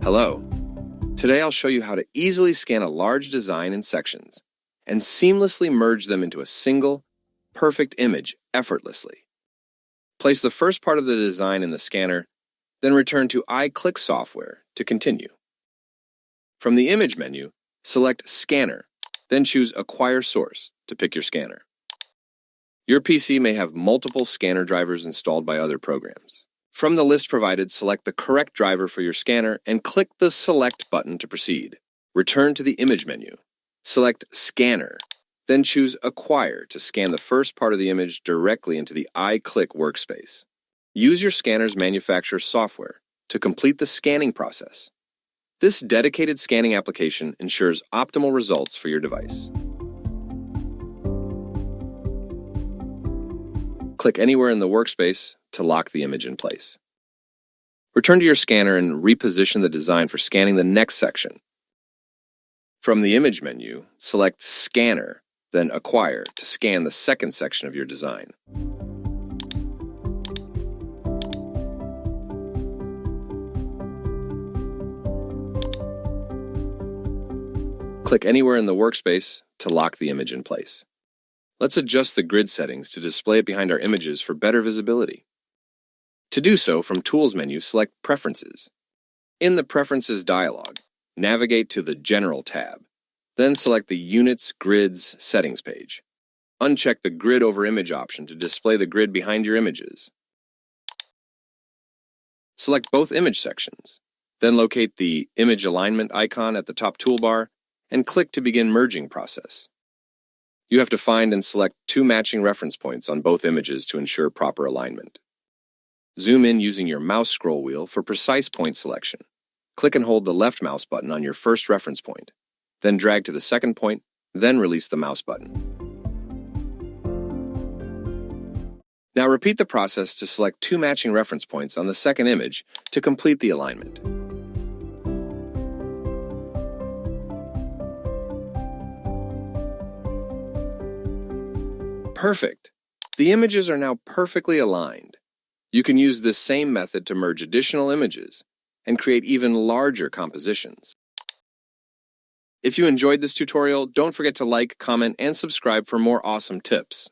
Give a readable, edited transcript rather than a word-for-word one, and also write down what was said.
Hello. Today I'll show you how to easily scan a large design in sections and seamlessly merge them into a single, perfect image effortlessly. Place the first part of the design in the scanner, then return to I-Cliqq software to continue. From the Image menu, select Scanner, then choose Acquire Source to pick your scanner. Your PC may have multiple scanner drivers installed by other programs. From the list provided, select the correct driver for your scanner and click the Select button to proceed. Return to the Image menu. Select Scanner, then choose Acquire to scan the first part of the image directly into the I-Cliqq workspace. Use your scanner's manufacturer's software to complete the scanning process. This dedicated scanning application ensures optimal results for your device. Click anywhere in the workspace to lock the image in place. Return to your scanner and reposition the design for scanning the next section. From the Image menu, select Scanner, then Acquire to scan the second section of your design. Click anywhere in the workspace to lock the image in place. Let's adjust the grid settings to display it behind our images for better visibility. To do so, from Tools menu, select Preferences. In the Preferences dialog, navigate to the General tab. Then select the Units Grids Settings page. Uncheck the Grid over Image option to display the grid behind your images. Select both image sections. Then locate the Image Alignment icon at the top toolbar and click to begin merging process. You have to find and select two matching reference points on both images to ensure proper alignment. Zoom in using your mouse scroll wheel for precise point selection. Click and hold the left mouse button on your first reference point. Then drag to the second point, then release the mouse button. Now repeat the process to select two matching reference points on the second image to complete the alignment. Perfect! The images are now perfectly aligned. You can use this same method to merge additional images and create even larger compositions. If you enjoyed this tutorial, don't forget to like, comment, and subscribe for more awesome tips.